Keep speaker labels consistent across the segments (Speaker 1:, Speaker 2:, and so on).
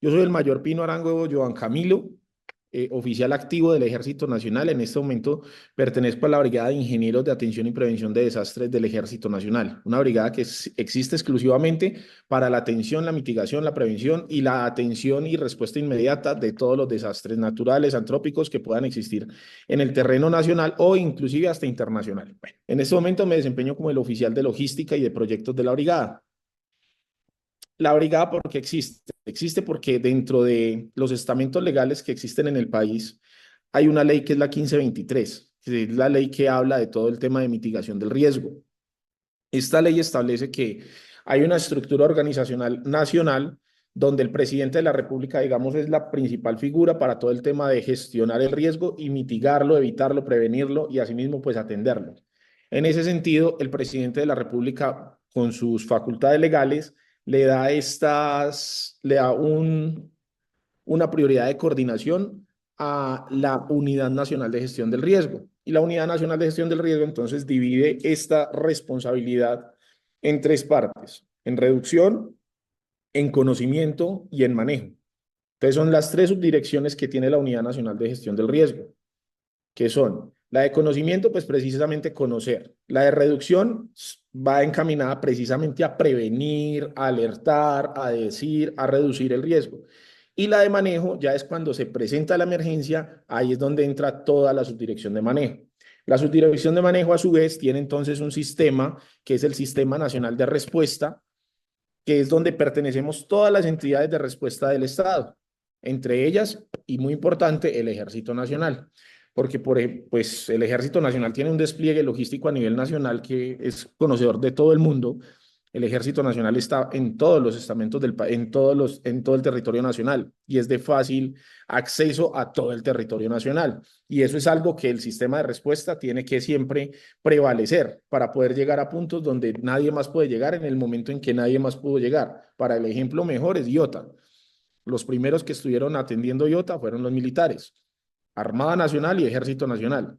Speaker 1: Yo soy el mayor Pino Arango Joan Camilo, oficial activo del Ejército Nacional. En este momento pertenezco a la Brigada de Ingenieros de Atención y Prevención de Desastres del Ejército Nacional, una brigada que existe exclusivamente para la atención, la mitigación, la prevención y la atención y respuesta inmediata de todos los desastres naturales, antrópicos que puedan existir en el terreno nacional o inclusive hasta internacional. Bueno, en este momento me desempeño como el oficial de logística y de proyectos de la brigada. La brigada, ¿por qué existe? Existe porque dentro de los estamentos legales que existen en el país hay una ley que es la 1523, que es la ley que habla de todo el tema de mitigación del riesgo. Esta ley establece que hay una estructura organizacional nacional donde el presidente de la República, digamos, es la principal figura para todo el tema de gestionar el riesgo y mitigarlo, evitarlo, prevenirlo y asimismo pues atenderlo. En ese sentido, el presidente de la República, con sus facultades legales, le da una prioridad de coordinación a la Unidad Nacional de Gestión del Riesgo. Y la Unidad Nacional de Gestión del Riesgo entonces divide esta responsabilidad en tres partes: en reducción, en conocimiento y en manejo. Entonces son las tres subdirecciones que tiene la Unidad Nacional de Gestión del Riesgo, que son la de conocimiento, pues precisamente conocer. La de reducción va encaminada precisamente a prevenir, a alertar, a decir, a reducir el riesgo. Y la de manejo ya es cuando se presenta la emergencia, ahí es donde entra toda la subdirección de manejo. La subdirección de manejo, a su vez, tiene entonces un sistema que es el Sistema Nacional de Respuesta, que es donde pertenecemos todas las entidades de respuesta del Estado, entre ellas, y muy importante, el Ejército Nacional, porque pues, el Ejército Nacional tiene un despliegue logístico a nivel nacional que es conocedor de todo el mundo. El Ejército Nacional está en todos los estamentos del país, en todo el territorio nacional y es de fácil acceso a todo el territorio nacional. Y eso es algo que el sistema de respuesta tiene que siempre prevalecer para poder llegar a puntos donde nadie más puede llegar en el momento en que nadie más pudo llegar. Para el ejemplo mejor es IOTA. Los primeros que estuvieron atendiendo IOTA fueron los militares, Armada Nacional y Ejército Nacional.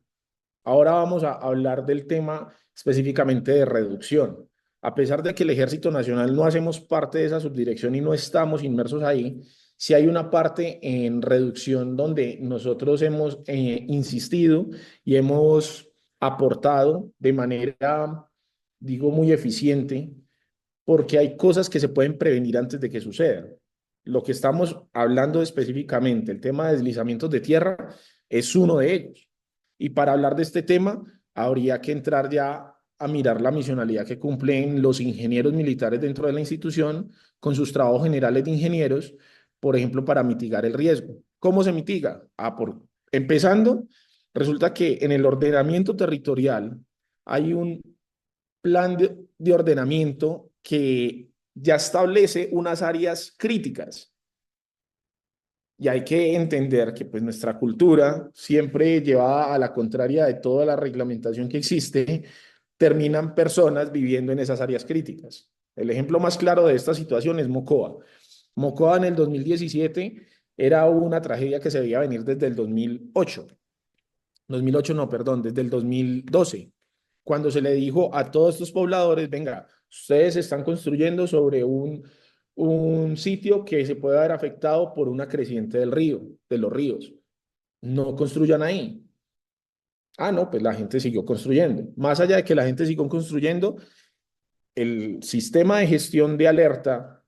Speaker 1: Ahora vamos a hablar del tema específicamente de reducción. A pesar de que el Ejército Nacional no hacemos parte de esa subdirección y no estamos inmersos ahí, sí hay una parte en reducción donde nosotros hemos insistido y hemos aportado de manera, digo, muy eficiente, porque hay cosas que se pueden prevenir antes de que sucedan. Lo que estamos hablando específicamente, el tema de deslizamientos de tierra, es uno de ellos. Y para hablar de este tema, habría que entrar ya a mirar la misionalidad que cumplen los ingenieros militares dentro de la institución con sus trabajos generales de ingenieros, por ejemplo, para mitigar el riesgo. ¿Cómo se mitiga? Empezando, resulta que en el ordenamiento territorial hay un plan de ordenamiento que ya establece unas áreas críticas. Y hay que entender que pues nuestra cultura, siempre llevada a la contraria de toda la reglamentación que existe, terminan personas viviendo en esas áreas críticas. El ejemplo más claro de esta situación es Mocoa. Mocoa en el 2017 era una tragedia que se veía venir desde el 2008. 2008 no, perdón, desde el 2012, cuando se le dijo a todos estos pobladores: venga, ustedes están construyendo sobre un sitio que se puede haber afectado por una creciente del río, de los ríos. No construyan ahí. Ah, no, pues la gente siguió construyendo. Más allá de que la gente siguió construyendo, el sistema de gestión de alerta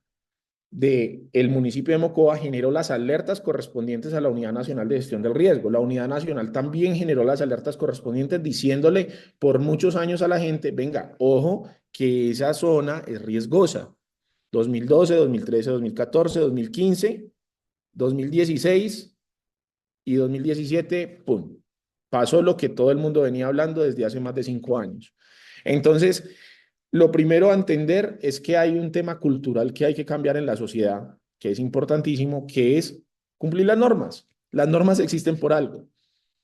Speaker 1: del municipio de Mocoa generó las alertas correspondientes a la Unidad Nacional de Gestión del Riesgo. La Unidad Nacional también generó las alertas correspondientes diciéndole por muchos años a la gente: venga, ojo, que esa zona es riesgosa. 2012, 2013, 2014, 2015, 2016 y 2017, ¡pum! Pasó lo que todo el mundo venía hablando desde hace más de 5 años. Entonces, lo primero a entender es que hay un tema cultural que hay que cambiar en la sociedad, que es importantísimo, que es cumplir las normas. Las normas existen por algo.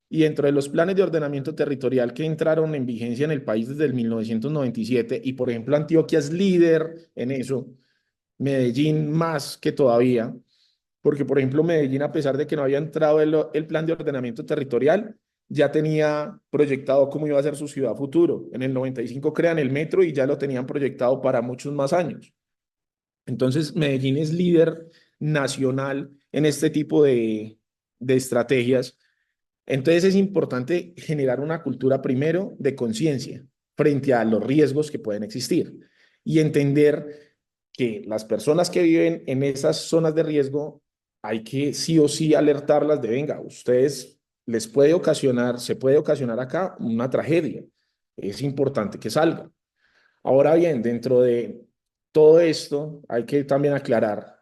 Speaker 1: Y dentro de los planes de ordenamiento territorial que entraron en vigencia en el país desde el 1997, y por ejemplo Antioquia es líder en eso, Medellín más que todavía, porque por ejemplo Medellín, a pesar de que no había entrado el plan de ordenamiento territorial, ya tenía proyectado cómo iba a ser su ciudad futuro. En el 95 crean el metro y ya lo tenían proyectado para muchos más años. Entonces Medellín es líder nacional en este tipo de estrategias. Entonces es importante generar una cultura primero de conciencia frente a los riesgos que pueden existir y entender que las personas que viven en esas zonas de riesgo hay que sí o sí alertarlas de, venga, ustedes les puede ocasionar, se puede ocasionar acá una tragedia. Es importante que salgan. Ahora bien, dentro de todo esto hay que también aclarar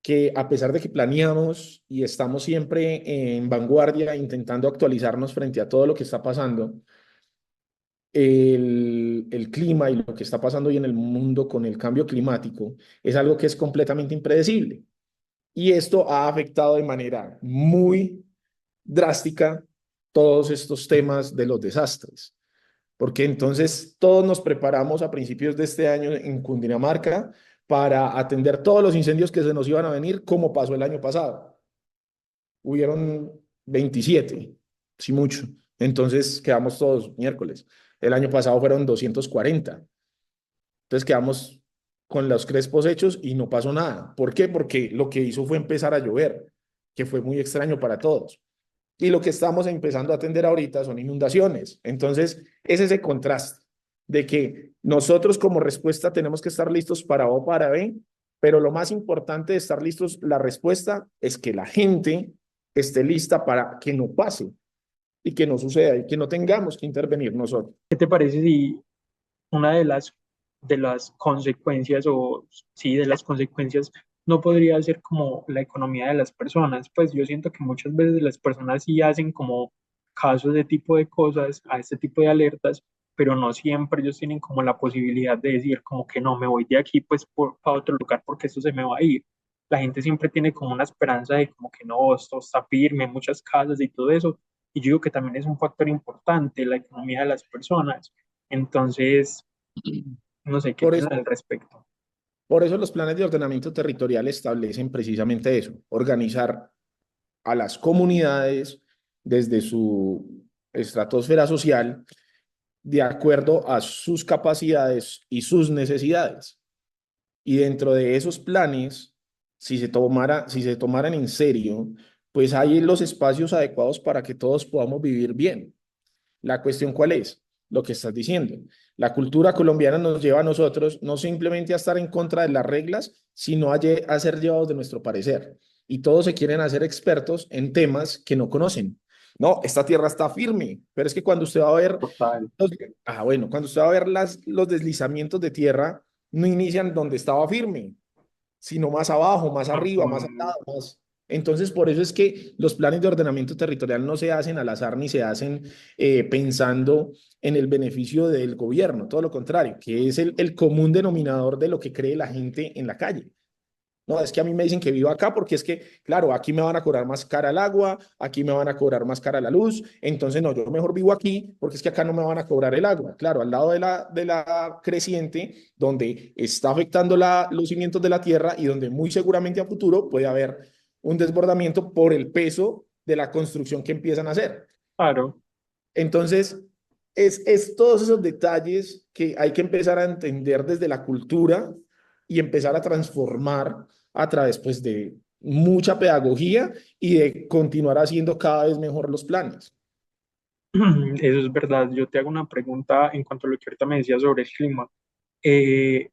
Speaker 1: que a pesar de que planeamos y estamos siempre en vanguardia intentando actualizarnos frente a todo lo que está pasando, el clima y lo que está pasando hoy en el mundo con el cambio climático es algo que es completamente impredecible. Y esto ha afectado de manera muy drástica todos estos temas de los desastres. Porque entonces todos nos preparamos a principios de este año en Cundinamarca para atender todos los incendios que se nos iban a venir, como pasó el año pasado. Hubieron 27, sí mucho. Entonces quedamos todos miércoles. El año pasado fueron 240. Entonces quedamos con los crespos hechos y no pasó nada. ¿Por qué? Porque lo que hizo fue empezar a llover, que fue muy extraño para todos. Y lo que estamos empezando a atender ahorita son inundaciones. Entonces, es ese contraste de que nosotros como respuesta tenemos que estar listos para A o para B, pero lo más importante de estar listos, la respuesta es que la gente esté lista para que no pase y que no suceda y que no tengamos que intervenir nosotros.
Speaker 2: ¿Qué te parece si una de las consecuencias, o sí, de las consecuencias, no podría ser como la economía de las personas? Pues yo siento que muchas veces las personas sí hacen como casos de tipo de cosas, a este tipo de alertas, pero no siempre ellos tienen como la posibilidad de decir como que no, me voy de aquí pues para otro lugar porque esto se me va a ir. La gente siempre tiene como una esperanza de como que no, esto está firme, muchas casas y todo eso. Y yo digo que también es un factor importante la economía de las personas. Entonces, no sé qué
Speaker 1: Por eso,
Speaker 2: piensas al respecto.
Speaker 1: por eso los planes de ordenamiento territorial establecen precisamente eso, organizar a las comunidades desde su estratosfera social de acuerdo a sus capacidades y sus necesidades. Y dentro de esos planes, si se tomaran en serio, pues hay los espacios adecuados para que todos podamos vivir bien. La cuestión, ¿cuál es? Lo que estás diciendo. La cultura colombiana nos lleva a nosotros no simplemente a estar en contra de las reglas, sino a ser llevados de nuestro parecer. Y todos se quieren hacer expertos en temas que no conocen. No, esta tierra está firme, pero es que cuando usted va a ver,
Speaker 2: Total.
Speaker 1: los, bueno, cuando usted va a ver los deslizamientos de tierra, no inician donde estaba firme, sino más abajo, más arriba, más al
Speaker 2: Ujú.
Speaker 1: lado, más. Entonces, por eso es que los planes de ordenamiento territorial no se hacen al azar ni se hacen pensando en el beneficio del gobierno, todo lo contrario, que es el común denominador de lo que cree la gente en la calle. No, es que a mí me dicen que vivo acá porque es que, claro, aquí me van a cobrar más cara el agua, aquí me van a cobrar más cara la luz, entonces no, yo mejor vivo aquí porque es que acá no me van a cobrar el agua. Claro, al lado de la creciente, donde está afectando los cimientos de la tierra y donde muy seguramente a futuro puede haber un desbordamiento por el peso de la construcción que empiezan a hacer.
Speaker 2: Claro.
Speaker 1: Entonces, es todos esos detalles que hay que empezar a entender desde la cultura y empezar a transformar a través pues, de mucha pedagogía y de continuar haciendo cada vez mejor los planes.
Speaker 2: Eso es verdad. Yo te hago una pregunta en cuanto a lo que ahorita me decías sobre el clima.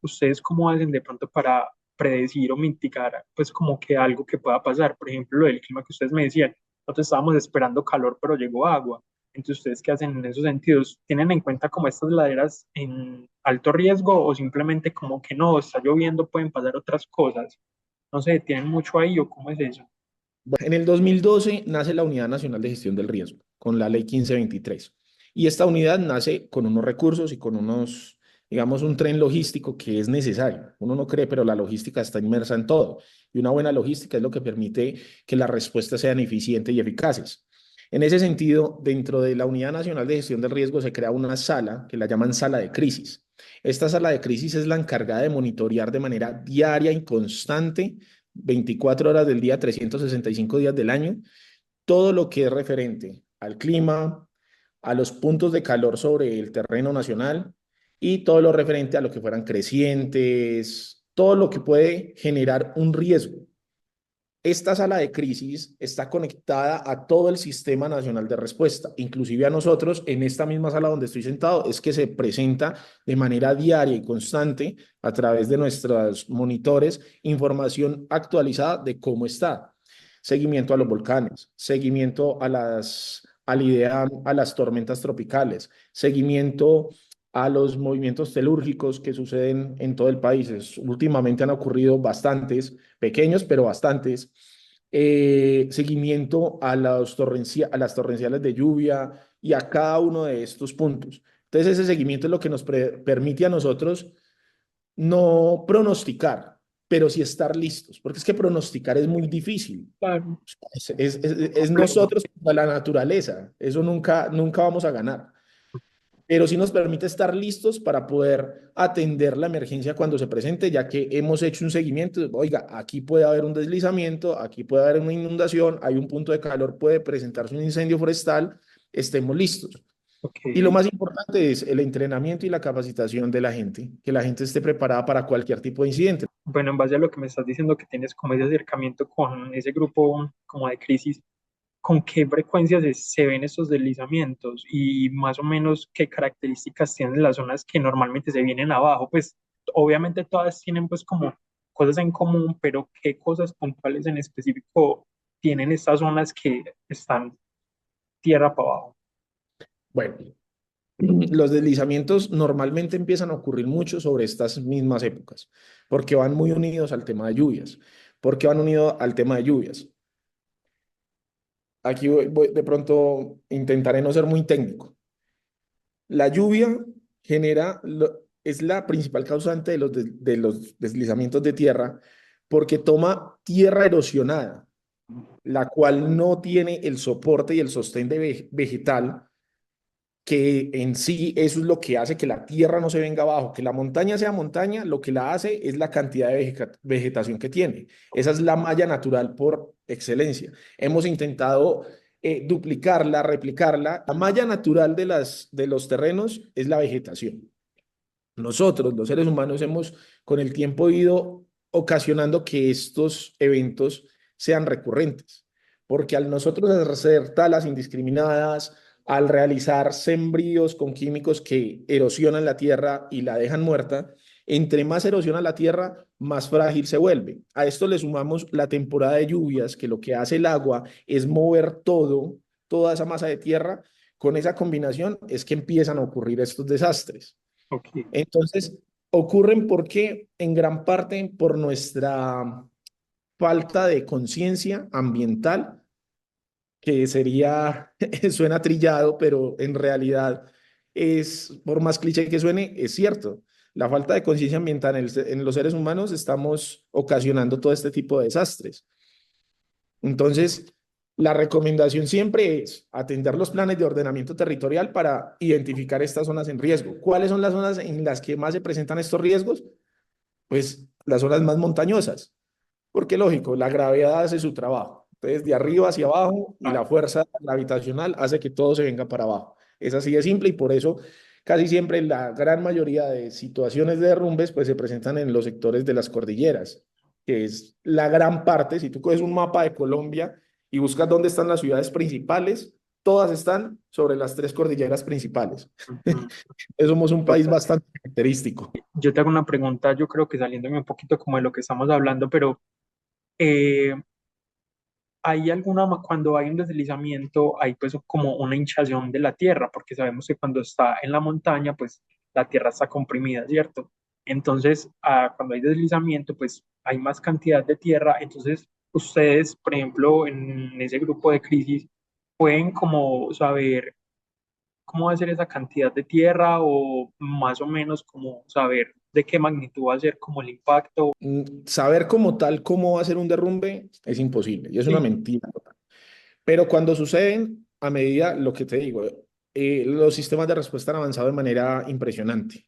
Speaker 2: ¿Ustedes cómo hacen de pronto para predecir o mitigar, pues como que algo que pueda pasar? Por ejemplo, lo del clima que ustedes me decían, nosotros estábamos esperando calor, pero llegó agua. Entonces, ¿ustedes qué hacen en esos sentidos? ¿Tienen en cuenta como estas laderas en alto riesgo o simplemente como que no, está lloviendo, pueden pasar otras cosas? No sé, ¿tienen mucho ahí o cómo es eso?
Speaker 1: Bueno, en el 2012 nace la Unidad Nacional de Gestión del Riesgo, con la Ley 1523. Y esta unidad nace con unos recursos y con unos, digamos, un tren logístico que es necesario. Uno no cree, pero la logística está inmersa en todo. Y una buena logística es lo que permite que las respuestas sean eficientes y eficaces. En ese sentido, dentro de la Unidad Nacional de Gestión del Riesgo se crea una sala que la llaman sala de crisis. Esta sala de crisis es la encargada de monitorear de manera diaria y constante 24 horas del día, 365 días del año, todo lo que es referente al clima, a los puntos de calor sobre el terreno nacional y todo lo referente a lo que fueran crecientes, todo lo que puede generar un riesgo. esta sala de crisis está conectada a todo el Sistema Nacional de Respuesta, inclusive a nosotros en esta misma sala donde estoy sentado, es que se presenta de manera diaria y constante a través de nuestros monitores información actualizada de cómo está. Seguimiento a los volcanes, seguimiento al IDEAM, a las tormentas tropicales, seguimiento a los movimientos telúrgicos que suceden en todo el país. Últimamente han ocurrido bastantes, pequeños, pero bastantes. Seguimiento a, a las torrenciales de lluvia y a cada uno de estos puntos. Entonces, ese seguimiento es lo que nos permite a nosotros no pronosticar, pero sí estar listos, porque es que pronosticar es muy difícil.
Speaker 2: Claro,
Speaker 1: Es
Speaker 2: complejo.
Speaker 1: nosotros contra la naturaleza, eso nunca vamos a ganar, pero sí nos permite estar listos para poder atender la emergencia cuando se presente, ya que hemos hecho un seguimiento. Oiga, aquí puede haber un deslizamiento, aquí puede haber una inundación, hay un punto de calor, puede presentarse un incendio forestal, estemos listos.
Speaker 2: Ok.
Speaker 1: Y lo más importante es el entrenamiento y la capacitación de la gente, que la gente esté preparada para cualquier tipo de incidente.
Speaker 2: Bueno, en base a lo que me estás diciendo, que tienes como ese acercamiento con ese grupo como de crisis, ¿con qué frecuencia se ven estos deslizamientos y más o menos qué características tienen las zonas que normalmente se vienen abajo? Pues obviamente todas tienen pues como cosas en común, pero ¿qué cosas puntuales en específico tienen estas zonas que están tierra para abajo?
Speaker 1: Bueno, los deslizamientos normalmente empiezan a ocurrir mucho sobre estas mismas épocas, porque van muy unidos al tema de lluvias. ¿Por qué van unidos al tema de lluvias? Aquí de pronto intentaré no ser muy técnico. La lluvia es la principal causante de los deslizamientos de tierra porque toma tierra erosionada, la cual no tiene el soporte y el sostén vegetal, que en sí eso es lo que hace que la tierra no se venga abajo, que la montaña sea montaña, lo que la hace es la cantidad de vegetación que tiene. Esa es la malla natural por excelencia. Hemos intentado duplicarla, replicarla. La malla natural de los terrenos es la vegetación. Nosotros, los seres humanos, hemos con el tiempo ido ocasionando que estos eventos sean recurrentes, porque al nosotros hacer talas indiscriminadas, al realizar sembríos con químicos que erosionan la tierra y la dejan muerta, entre más erosiona la tierra, más frágil se vuelve. A esto le sumamos la temporada de lluvias, que lo que hace el agua es mover toda esa masa de tierra. Con esa combinación es que empiezan a ocurrir estos desastres.
Speaker 2: Ok.
Speaker 1: Entonces, ocurren porque en gran parte por nuestra falta de conciencia ambiental, que sería, suena trillado, pero en realidad es, por más cliché que suene, es cierto. La falta de conciencia ambiental en los seres humanos estamos ocasionando todo este tipo de desastres. Entonces, la recomendación siempre es atender los planes de ordenamiento territorial para identificar estas zonas en riesgo. ¿Cuáles son las zonas en las que más se presentan estos riesgos? Pues las zonas más montañosas, porque lógico, la gravedad hace su trabajo. Entonces, de arriba hacia abajo y la fuerza gravitacional hace que todo se venga para abajo. Es así de simple y por eso casi siempre la gran mayoría de situaciones de derrumbes pues se presentan en los sectores de las cordilleras, que es la gran parte. Si tú coges un mapa de Colombia y buscas dónde están las ciudades principales, todas están sobre las tres cordilleras principales.
Speaker 2: Ujú.
Speaker 1: Somos un país
Speaker 2: Total.
Speaker 1: bastante característico.
Speaker 2: Yo te hago una pregunta, yo creo que saliéndome un poquito como de lo que estamos hablando, pero eh, ¿hay cuando hay un deslizamiento, hay pues como una hinchazón de la tierra? Porque sabemos que cuando está en la montaña, pues la tierra está comprimida, ¿cierto? Entonces, cuando hay deslizamiento, pues hay más cantidad de tierra. Entonces, ustedes, por ejemplo, en ese grupo de crisis, pueden como saber cómo va a ser esa cantidad de tierra o más o menos como saber de qué magnitud va a ser como el impacto.
Speaker 1: Saber como tal cómo va a ser un derrumbe es imposible y es una
Speaker 2: Sí.
Speaker 1: mentira. Pero cuando suceden, a medida, lo que te digo, los sistemas de respuesta han avanzado de manera impresionante.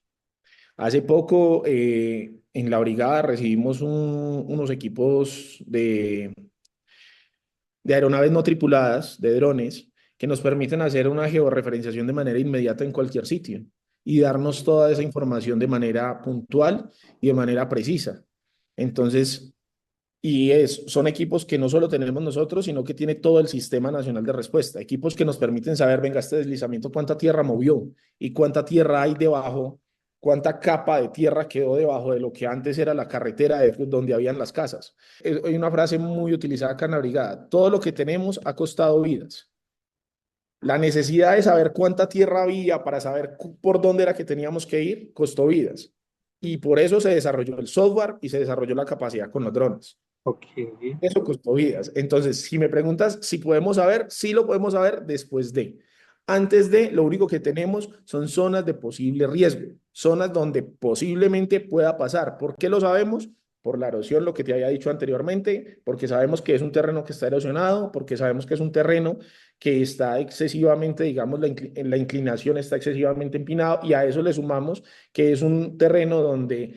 Speaker 1: Hace poco en la brigada recibimos unos equipos de aeronaves no tripuladas, de drones, que nos permiten hacer una georreferenciación de manera inmediata en cualquier sitio y darnos toda esa información de manera puntual y de manera precisa. Entonces, Son equipos que no solo tenemos nosotros, sino que tiene todo el Sistema Nacional de Respuesta. Equipos que nos permiten saber, venga, este deslizamiento, cuánta tierra movió y cuánta tierra hay debajo, cuánta capa de tierra quedó debajo de lo que antes era la carretera donde habían las casas. Hay una frase muy utilizada acá en la brigada: todo lo que tenemos ha costado vidas. La necesidad de saber cuánta tierra había para saber por dónde era que teníamos que ir costó vidas. Y por eso se desarrolló el software y se desarrolló la capacidad con los drones.
Speaker 2: Ok,
Speaker 1: Eso costó vidas. Entonces, si me preguntas si podemos saber, sí lo podemos saber después de. Antes de, lo único que tenemos son zonas de posible riesgo, zonas donde posiblemente pueda pasar. ¿Por qué lo sabemos? Por la erosión, lo que te había dicho anteriormente, porque sabemos que es un terreno que está erosionado, porque sabemos que es un terreno que está excesivamente, digamos, la inclinación está excesivamente empinado, y a eso le sumamos que es un terreno donde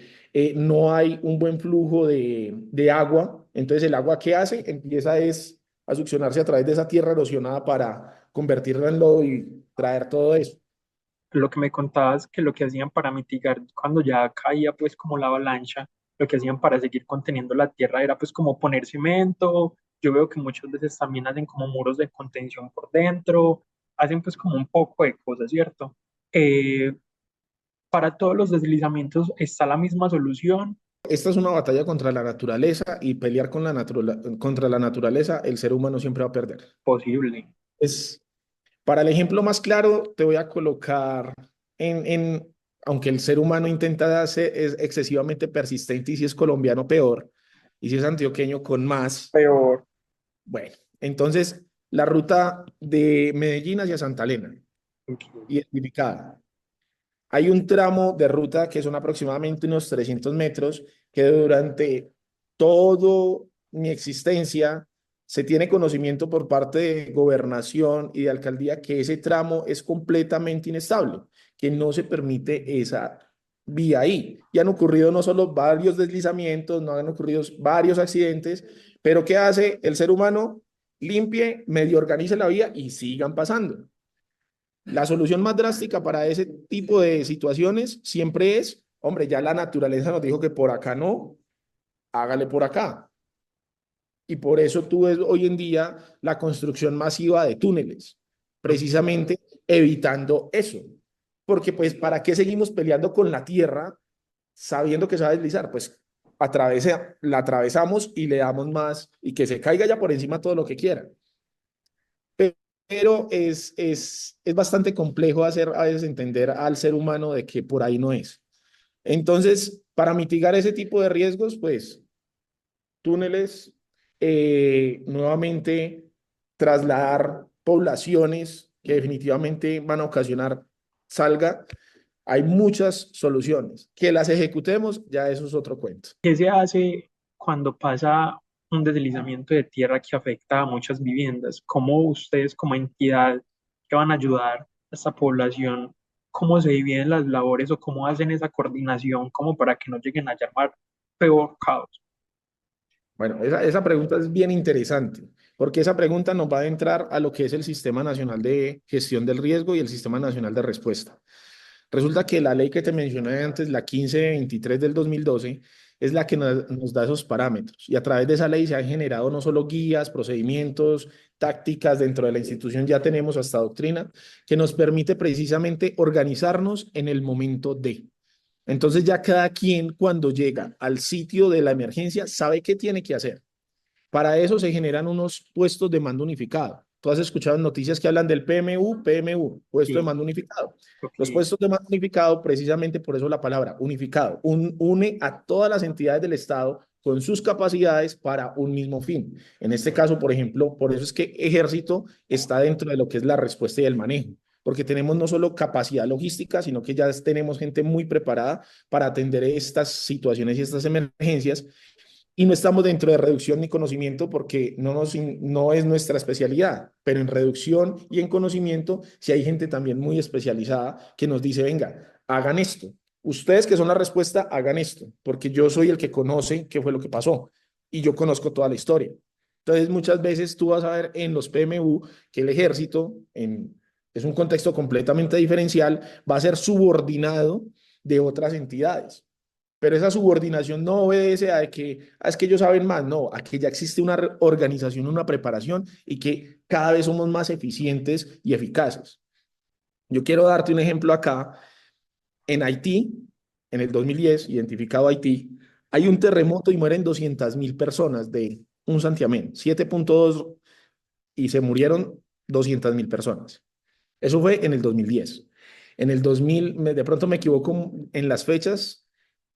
Speaker 1: no hay un buen flujo de agua. Entonces el agua, ¿qué hace? Empieza a succionarse a través de esa tierra erosionada para convertirla en lodo y traer todo eso.
Speaker 2: lo que me contabas que lo que hacían para mitigar cuando ya caía pues como la avalancha, lo que hacían para seguir conteniendo la tierra era pues como poner cemento. Yo veo que muchas veces también hacen como muros de contención por dentro, hacen pues como un poco de cosas, ¿cierto? Eh, para todos los deslizamientos está la misma solución
Speaker 1: Esta es una batalla contra la naturaleza, y pelear contra la naturaleza, el ser humano siempre va a perder.
Speaker 2: posible.
Speaker 1: Es, para el ejemplo más claro, te voy a colocar aunque el ser humano intenta ser, es excesivamente persistente, y si es colombiano peor, y si es antioqueño con más.
Speaker 2: Peor.
Speaker 1: Bueno, entonces la ruta de Medellín hacia Santa Elena,
Speaker 2: Ok.
Speaker 1: identificada. Hay un tramo de ruta que son aproximadamente unos 300 metros, que durante toda mi existencia se tiene conocimiento por parte de gobernación y de alcaldía que ese tramo es completamente inestable, que no se permite esa vía ahí. Y han ocurrido no solo varios deslizamientos, no han ocurrido varios accidentes, pero ¿qué hace el ser humano? Limpie, medio organice la vía y sigan pasando. La solución más drástica para ese tipo de situaciones siempre es, hombre, ya la naturaleza nos dijo que por acá no, hágale por acá. Y por eso tú ves hoy en día la construcción masiva de túneles, precisamente evitando eso. Porque pues, ¿para qué seguimos peleando con la tierra sabiendo que se va a deslizar? Pues la atravesamos y le damos más, y que se caiga ya por encima todo lo que quiera. Pero es bastante complejo hacer a veces entender al ser humano de que por ahí no es. Entonces, para mitigar ese tipo de riesgos, pues túneles, nuevamente trasladar poblaciones que definitivamente van a ocasionar salga. Hay muchas soluciones. Que las ejecutemos, ya eso es otro cuento.
Speaker 2: ¿Qué se hace cuando pasa un deslizamiento de tierra que afecta a muchas viviendas? ¿Cómo ustedes como entidad que van a ayudar a esta población, cómo se dividen las labores o cómo hacen esa coordinación como para que no lleguen a llamar peor caos?
Speaker 1: Bueno, esa pregunta es bien interesante, porque esa pregunta nos va a entrar a lo que es el Sistema Nacional de Gestión del Riesgo y el Sistema Nacional de Respuesta. Resulta que la ley que te mencioné antes, la 1523 del 2012, es la que nos da esos parámetros. Y a través de esa ley se han generado no solo guías, procedimientos, tácticas dentro de la institución, ya tenemos hasta doctrina, que nos permite precisamente organizarnos en el momento de. Entonces ya cada quien, cuando llega al sitio de la emergencia, sabe qué tiene que hacer. Para eso se generan unos puestos de mando unificado. Tú has escuchado noticias que hablan del PMU, puesto de
Speaker 2: Sí,
Speaker 1: mando unificado.
Speaker 2: ok.
Speaker 1: Los puestos de mando unificado, precisamente por eso la palabra unificado, une a todas las entidades del Estado con sus capacidades para un mismo fin. En este caso, por ejemplo, por eso es que Ejército está dentro de lo que es la respuesta y el manejo, porque tenemos no solo capacidad logística, sino que ya tenemos gente muy preparada para atender estas situaciones y estas emergencias, y no estamos dentro de reducción ni conocimiento porque no es nuestra especialidad, pero en reducción y en conocimiento sí hay gente también muy especializada que nos dice, venga, hagan esto. Ustedes que son la respuesta, hagan esto, porque yo soy el que conoce qué fue lo que pasó y yo conozco toda la historia. Entonces, muchas veces tú vas a ver en los PMU que el ejército, es un contexto completamente diferencial, va a ser subordinado de otras entidades. Pero esa subordinación no obedece a que es que ellos saben más, no, a que ya existe una organización, una preparación y que cada vez somos más eficientes y eficaces. Yo quiero darte un ejemplo acá. En Haití, en el 2010, identificado Haití, hay un terremoto y mueren 200.000 personas de un santiamén, 7.2 y se murieron 200.000 personas. Eso fue en el 2010. En el 2000, de pronto me equivoco en las fechas,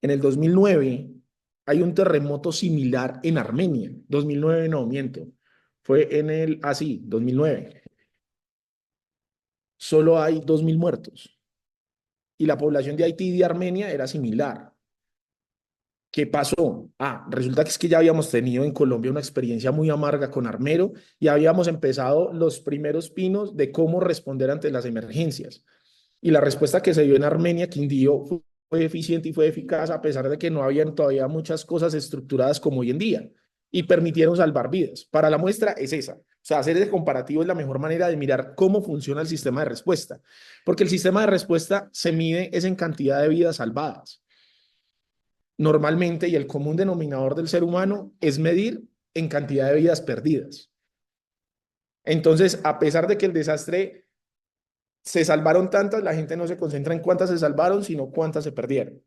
Speaker 1: en el 2009 hay un terremoto similar en Armenia. 2009 no, miento. Fue en el, sí, 2009. Solo hay 2.000 muertos. Y la población de Haití y de Armenia era similar. ¿Qué pasó? Resulta que es que ya habíamos tenido en Colombia una experiencia muy amarga con Armero y habíamos empezado los primeros pinos de cómo responder ante las emergencias. Y la respuesta que se dio en Armenia, Quindío, fue eficiente y fue eficaz a pesar de que no habían todavía muchas cosas estructuradas como hoy en día y permitieron salvar vidas. Para la muestra es esa. O sea, hacer ese comparativo es la mejor manera de mirar cómo funciona el sistema de respuesta, porque el sistema de respuesta se mide es en cantidad de vidas salvadas normalmente, y el común denominador del ser humano es medir en cantidad de vidas perdidas. Entonces, a pesar de que el desastre se salvaron tantas, la gente no se concentra en cuántas se salvaron, sino cuántas se perdieron.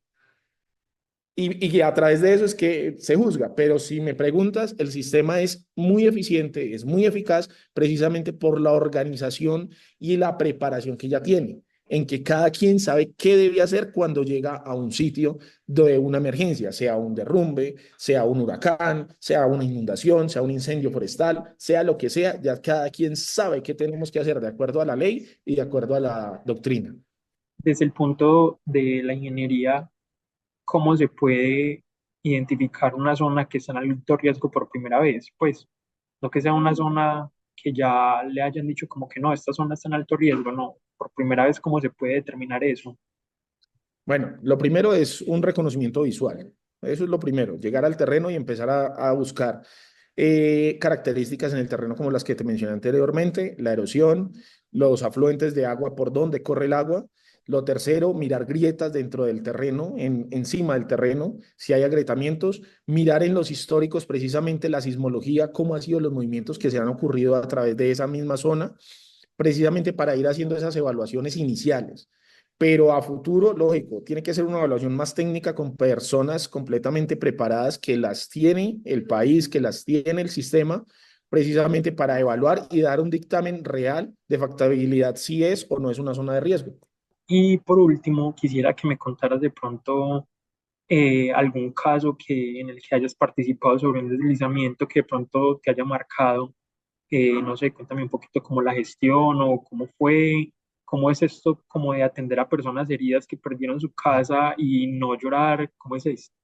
Speaker 1: Y a través de eso es que se juzga. Pero si me preguntas, el sistema es muy eficiente, es muy eficaz, precisamente por la organización y la preparación que ya tiene, en que cada quien sabe qué debe hacer cuando llega a un sitio de una emergencia, sea un derrumbe, sea un huracán, sea una inundación, sea un incendio forestal, sea lo que sea, ya cada quien sabe qué tenemos que hacer de acuerdo a la ley y de acuerdo a la doctrina.
Speaker 2: Desde el punto de la ingeniería, ¿cómo se puede identificar una zona que está en alto riesgo por primera vez? Pues no que sea una zona que ya le hayan dicho como que no, esta zona está en alto riesgo, no, por primera vez, ¿cómo se puede determinar eso?
Speaker 1: Bueno, lo primero es un reconocimiento visual. Eso es lo primero, llegar al terreno y empezar a buscar características en el terreno como las que te mencioné anteriormente, la erosión, los afluentes de agua, por dónde corre el agua. Lo tercero, mirar grietas dentro del terreno, encima del terreno, si hay agrietamientos, mirar en los históricos precisamente la sismología, cómo han sido los movimientos que se han ocurrido a través de esa misma zona, precisamente para ir haciendo esas evaluaciones iniciales. Pero a futuro, lógico, tiene que ser una evaluación más técnica con personas completamente preparadas que las tiene el país, que las tiene el sistema, precisamente para evaluar y dar un dictamen real de factibilidad si es o no es una zona de riesgo.
Speaker 2: Y por último, quisiera que me contaras de pronto algún caso que, en el que hayas participado sobre un deslizamiento que de pronto te haya marcado. No sé, cuéntame un poquito cómo la gestión o cómo fue, cómo es esto como de atender a personas heridas que perdieron su casa y no llorar, ¿cómo es esto?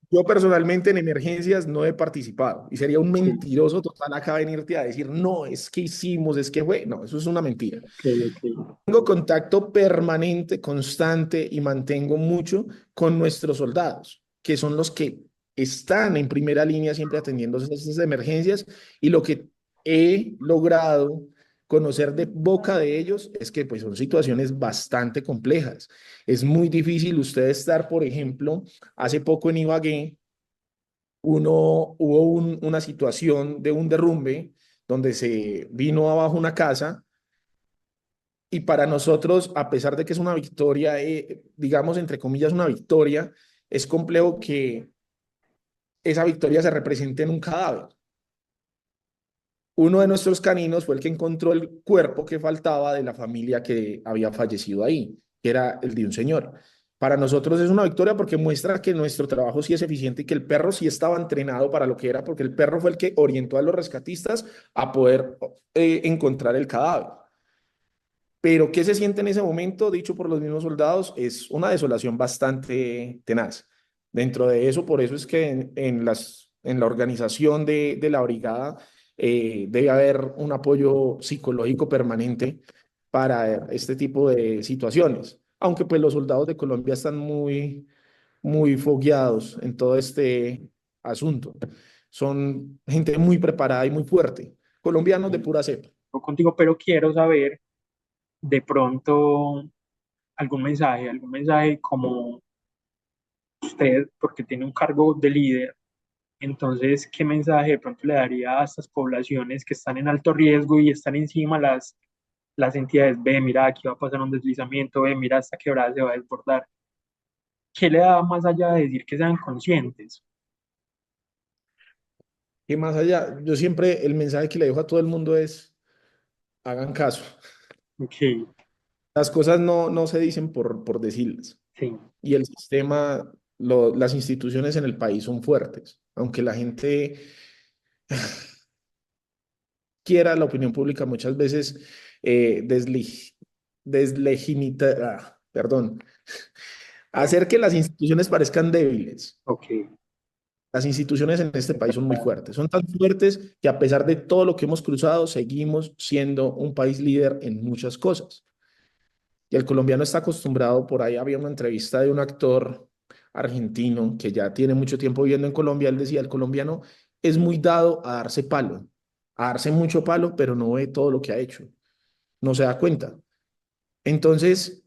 Speaker 1: Yo personalmente en emergencias no he participado y sería un
Speaker 2: Ok,
Speaker 1: mentiroso total acá venirte a decir, no, es que hicimos, es que fue, no, eso es una mentira.
Speaker 2: ok, ok.
Speaker 1: Tengo contacto permanente, constante y mantengo mucho con nuestros soldados, que son los que están en primera línea siempre atendiendo esas emergencias y lo que he logrado conocer de boca de ellos es que pues son situaciones bastante complejas. Es muy difícil usted estar, por ejemplo, hace poco en Ibagué, hubo una situación de un derrumbe donde se vino abajo una casa y para nosotros, a pesar de que es una victoria, digamos, entre comillas, una victoria, es complejo que esa victoria se represente en un cadáver. Uno de nuestros caninos fue el que encontró el cuerpo que faltaba de la familia que había fallecido ahí, que era el de un señor. Para nosotros es una victoria porque muestra que nuestro trabajo sí es eficiente y que el perro sí estaba entrenado para lo que era, porque el perro fue el que orientó a los rescatistas a poder encontrar el cadáver. Pero ¿qué se siente en ese momento, dicho por los mismos soldados? Es una desolación bastante tenaz. Dentro de eso, por eso es que en la organización de la brigada debe haber un apoyo psicológico permanente para este tipo de situaciones. Aunque pues los soldados de Colombia están muy fogueados en todo este asunto. Son gente muy preparada y muy fuerte. Colombianos de pura cepa.
Speaker 2: No contigo, pero quiero saber de pronto algún mensaje como usted, porque tiene un cargo de líder, entonces, ¿qué mensaje de pronto le daría a estas poblaciones que están en alto riesgo y están encima las entidades? Ve, mira, aquí va a pasar un deslizamiento, ve, mira, esta quebrada se va a desbordar. ¿Qué le da más allá de decir que sean conscientes?
Speaker 1: Y más allá, yo siempre el mensaje que le dejo a todo el mundo es, hagan caso.
Speaker 2: Ok,
Speaker 1: Las cosas no se dicen por decirlas.
Speaker 2: sí,
Speaker 1: Y el sistema, las instituciones en el país son fuertes. Aunque la gente quiera, la opinión pública muchas veces perdón, hacer que las instituciones parezcan débiles.
Speaker 2: ok,
Speaker 1: Las instituciones en este país son muy fuertes. Son tan fuertes que a pesar de todo lo que hemos cruzado, seguimos siendo un país líder en muchas cosas. Y el colombiano está acostumbrado, por ahí había una entrevista de un actor argentino que ya tiene mucho tiempo viviendo en Colombia, él decía, el colombiano es muy dado a darse palo, a darse mucho palo, pero no ve todo lo que ha hecho, no se da cuenta. Entonces,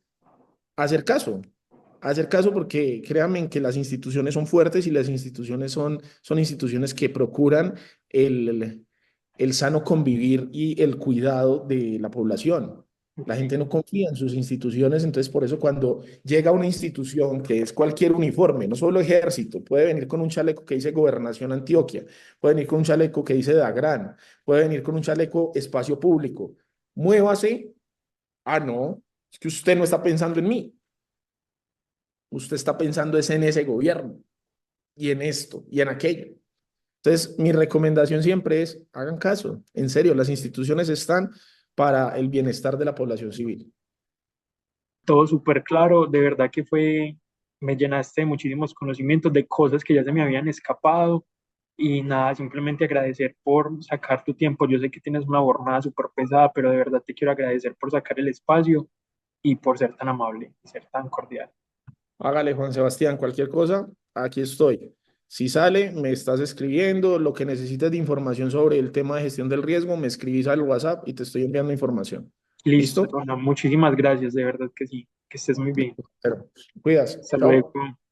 Speaker 1: hacer caso, hacer caso porque créanme que las instituciones son fuertes y las instituciones son instituciones que procuran el sano convivir y el cuidado de la población. La
Speaker 2: ok,
Speaker 1: gente no confía en sus instituciones, entonces por eso cuando llega una institución que es cualquier uniforme, no solo ejército, puede venir con un chaleco que dice Gobernación Antioquia, puede venir con un chaleco que dice Dagran, puede venir con un chaleco Espacio Público, muévase. Ah, no, es que usted no está pensando en mí. Usted está pensando es en ese gobierno y en esto y en aquello. Entonces, mi recomendación siempre es, hagan caso. En serio, las instituciones están para el bienestar de la población civil.
Speaker 2: todo súper claro, de verdad que me llenaste de muchísimos conocimientos de cosas que ya se me habían escapado y nada, simplemente agradecer por sacar tu tiempo. Yo sé que tienes una jornada súper pesada, pero de verdad te quiero agradecer por sacar el espacio y por ser tan amable y ser tan cordial.
Speaker 1: Hágale, Juan Sebastián, cualquier cosa, aquí estoy. Si sale, me estás escribiendo, lo que necesites de información sobre el tema de gestión del riesgo, me escribís al WhatsApp y te estoy enviando información.
Speaker 2: Listo,
Speaker 1: ¿Listo?
Speaker 2: bueno, muchísimas gracias, de verdad que sí, que estés muy bien.
Speaker 1: Pero, cuidas.
Speaker 2: Hasta luego.
Speaker 1: Chao.